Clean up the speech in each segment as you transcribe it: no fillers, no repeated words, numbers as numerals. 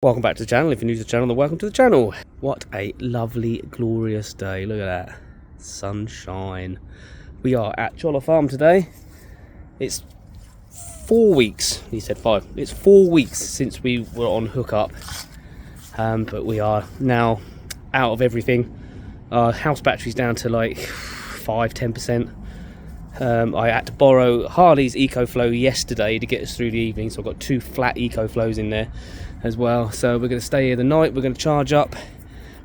Welcome back to the channel. If you're new to the channel, then welcome to the channel. What a lovely, glorious day. Look at that. Sunshine. We are at Choller Farm today. It's 4 weeks. He said 5. It's 4 weeks since we were on hookup. But we are now out of everything. Our house battery's down to like 5-10%. I had to borrow Harley's EcoFlow yesterday to get us through the evening, so I've got 2 flat EcoFlows in there as well. So we're going to stay here the night. We're going to charge up.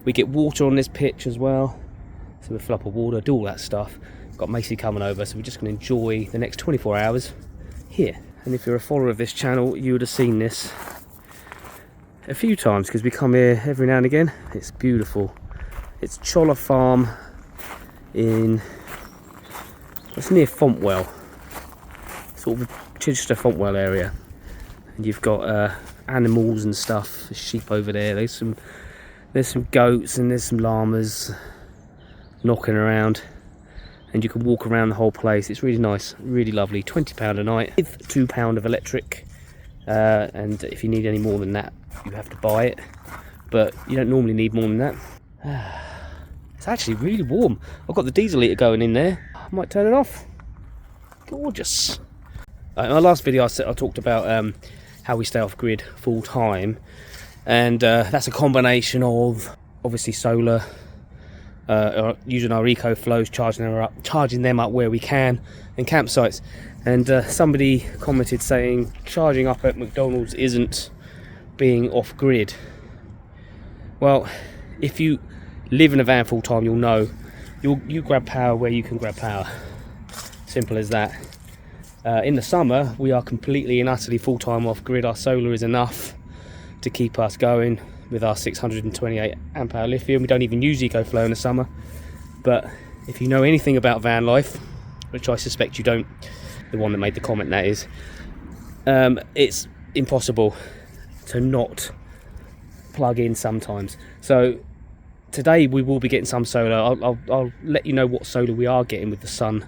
We get water on this pitch as well, so we fill up with water, do all that stuff. We've got Macy coming over, so we're just going to enjoy the next 24 hours here. And if you're a follower of this channel, you would have seen this a few times because we come here every now and again. It's beautiful. It's Choller Farm in, it's near Fontwell, sort of Chichester Fontwell area, and you've got animals and stuff. There's sheep over there. There's some goats and there's some llamas knocking around, and you can walk around the whole place. It's really nice, really lovely. £20 a night with £2 of electric, and if you need any more than that, you have to buy it. But you don't normally need more than that. It's actually really warm. I've got the diesel heater going in there. I might turn it off. Gorgeous. In my last video, I talked about how we stay off grid full time, and that's a combination of obviously solar, using our EcoFlows, charging them up where we can, and campsites. And somebody commented saying charging up at McDonald's isn't being off grid. Well, if you live in a van full time, you'll know you grab power where you can grab power. Simple as that. In the summer, we are completely and utterly full-time off-grid. Our solar is enough to keep us going with our 628 amp hour lithium. We don't even use EcoFlow in the summer. But if you know anything about van life, which I suspect you don't, the one that made the comment that is, it's impossible to not plug in sometimes. So today we will be getting some solar. I'll let you know what solar we are getting with the sun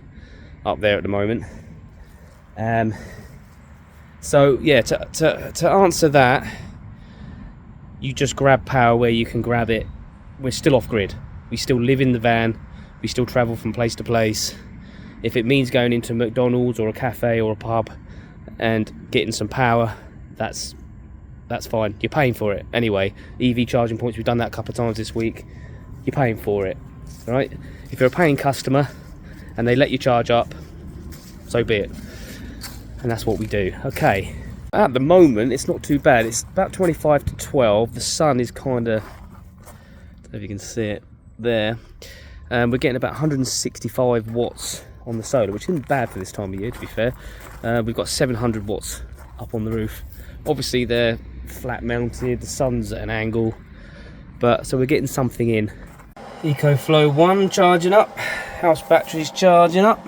up there at the moment. So yeah, to answer that, you just grab power where you can grab it. We're still off grid. We still live in the van. We still travel from place to place. If it means going into McDonald's or a cafe or a pub and getting some power, that's fine. You're paying for it anyway. EV charging points, we've done that a couple of times this week. You're paying for it, all right? If you're a paying customer and they let you charge up, so be it. And that's what we do. Okay, at the moment it's not too bad. It's about 25 to 12. The sun is kind of, I don't know if you can see it there. We're getting about 165 watts on the solar, which isn't bad for this time of year, to be fair. We've got 700 watts up on the roof. Obviously they're flat mounted, the sun's at an angle, but so we're getting something in. EcoFlow 1 charging up, house batteries charging up.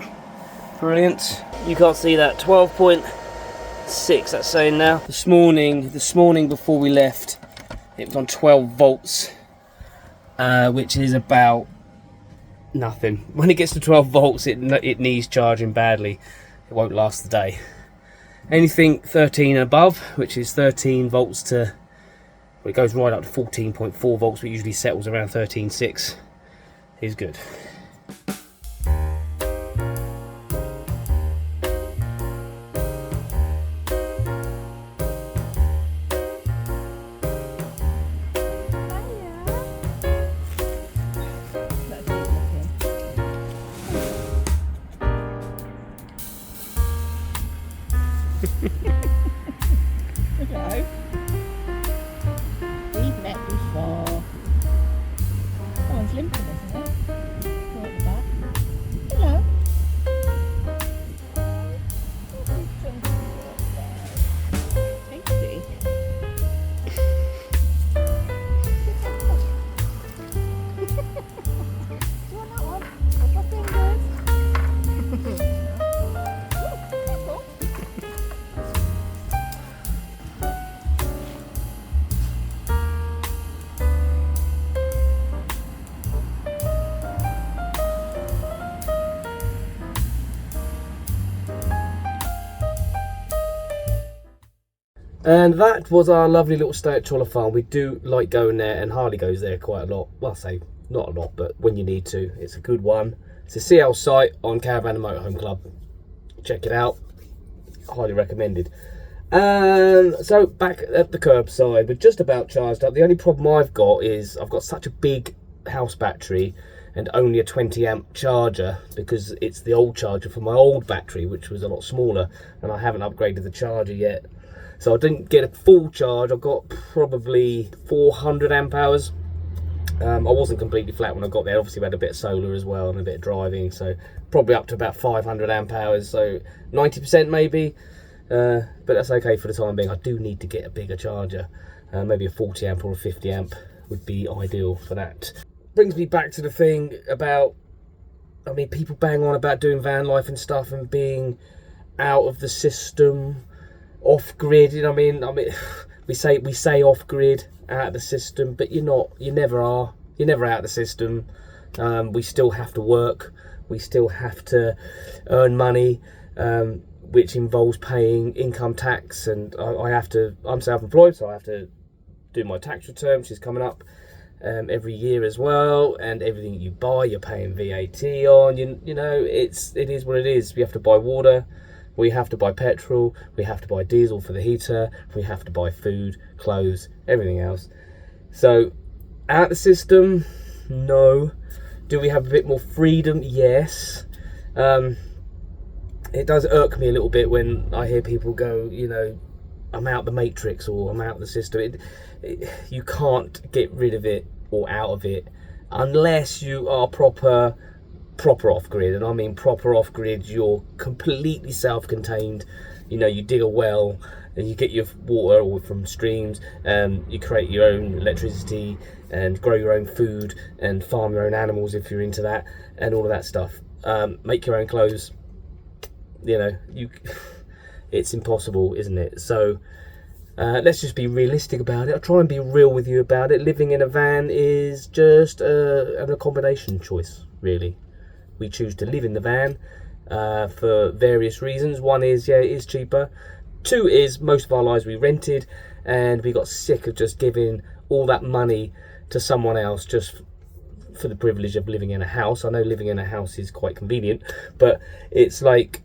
Brilliant. You can't see that, 12.6 that's saying now. This morning before we left, it was on 12 volts, which is about nothing. When it gets to 12 volts, it needs charging badly. It won't last the day. Anything 13 and above, which is 13 volts to, well, it goes right up to 14.4 volts, but usually settles around 13.6, is good. Hello. We've met before. Someone's limping, isn't it? And that was our lovely little stay at Choller Farm. We do like going there, and Harley goes there quite a lot. Well, I say not a lot, but when you need to, it's a good one. It's a CL site on Caravan and Motorhome Club. Check it out. Highly recommended. So back at the curbside, we're just about charged up. The only problem I've got is I've got such a big house battery and only a 20 amp charger, because it's the old charger for my old battery, which was a lot smaller, and I haven't upgraded the charger yet. So I didn't get a full charge. I've got probably 400 amp hours. I wasn't completely flat when I got there. Obviously we had a bit of solar as well and a bit of driving, so probably up to about 500 amp hours, so 90% maybe. But that's okay for the time being. I do need to get a bigger charger. Maybe a 40 amp or a 50 amp would be ideal for that. Brings me back to the thing about, I mean, people bang on about doing van life and stuff and being out of the system, off grid. You know what I mean, we say off grid, out of the system, but you're not. You never are. You're never out of the system. We still have to work. We still have to earn money, which involves paying income tax, and I'm self-employed, so I have to do my tax return, which is coming up every year as well, and everything you buy you're paying VAT on. You know, it is what it is. We have to buy water, we have to buy petrol, we have to buy diesel for the heater, we have to buy food, clothes, everything else. So out of the system, no. Do we have a bit more freedom? Yes. It does irk me a little bit when I hear people go, you know, I'm out the matrix or I'm out the system. You can't get rid of it or out of it unless you are proper off-grid. And I mean proper off-grid, you're completely self-contained. You know, you dig a well and you get your water or from streams, you create your own electricity and grow your own food and farm your own animals if you're into that, and all of that stuff. Make your own clothes. You know, it's impossible, isn't it? So let's just be realistic about it. I'll try and be real with you about it. Living in a van is just an accommodation choice, really. We choose to live in the van for various reasons. One is, yeah, it is cheaper. Two is, most of our lives we rented, and we got sick of just giving all that money to someone else just for the privilege of living in a house. I know living in a house is quite convenient, but it's like,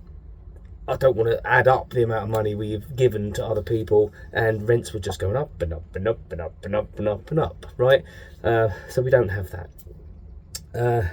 I don't want to add up the amount of money we've given to other people, and rents were just going up and up and up and up and up and up and up, right? So we don't have that.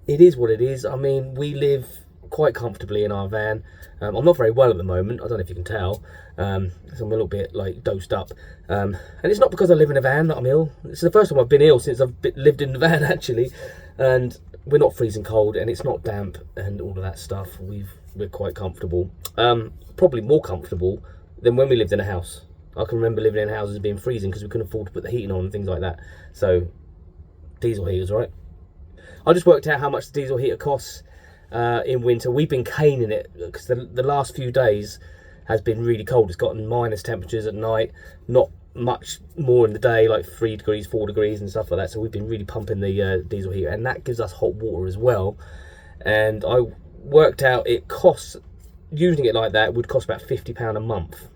It is what it is. I mean, we live quite comfortably in our van. I'm not very well at the moment. I don't know if you can tell. So I'm a little bit like dosed up. And it's not because I live in a van that I'm ill. It's the first time I've been ill since I've lived in the van, actually. And we're not freezing cold, and it's not damp and all of that stuff. We're quite comfortable. Probably more comfortable than when we lived in a house. I can remember living in houses being freezing because we couldn't afford to put the heating on and things like that. So diesel heaters, right? I just worked out how much the diesel heater costs in winter. We've been caning it because the last few days has been really cold. It's gotten minus temperatures at night, not much more in the day, like 3 degrees, 4 degrees and stuff like that. So we've been really pumping the diesel heater, and that gives us hot water as well. And I worked out it costs, using it like that, would cost about £50 a month.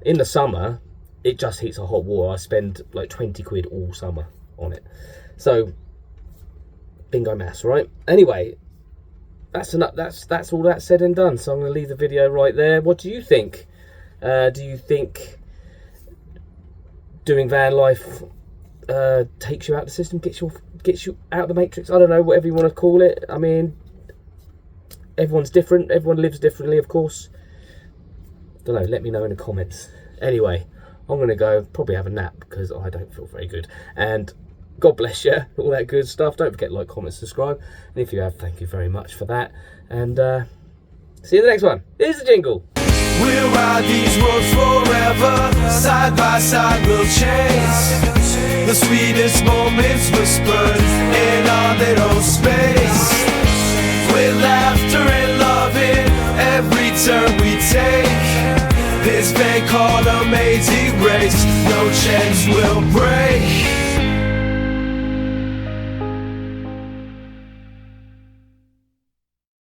In the summer, it just heats our hot water. I spend like 20 quid all summer on it. So bingo mass, right? Anyway, that's all that said and done. So I'm going to leave the video right there. What do you think? Do you think doing van life takes you out of the system, gets you out of the matrix? I don't know, whatever you want to call it. I mean, everyone's different. Everyone lives differently, of course. Don't know. Let me know in the comments. Anyway, I'm going to go probably have a nap because I don't feel very good. And God bless you, all that good stuff. Don't forget to like, comment, subscribe. And if you have, thank you very much for that. And see you in the next one. Here's the jingle. We'll ride these roads forever. Side by side we'll chase the sweetest moments whispered in our little space. With laughter and loving every turn we take. This thing called amazing grace, no chains will break.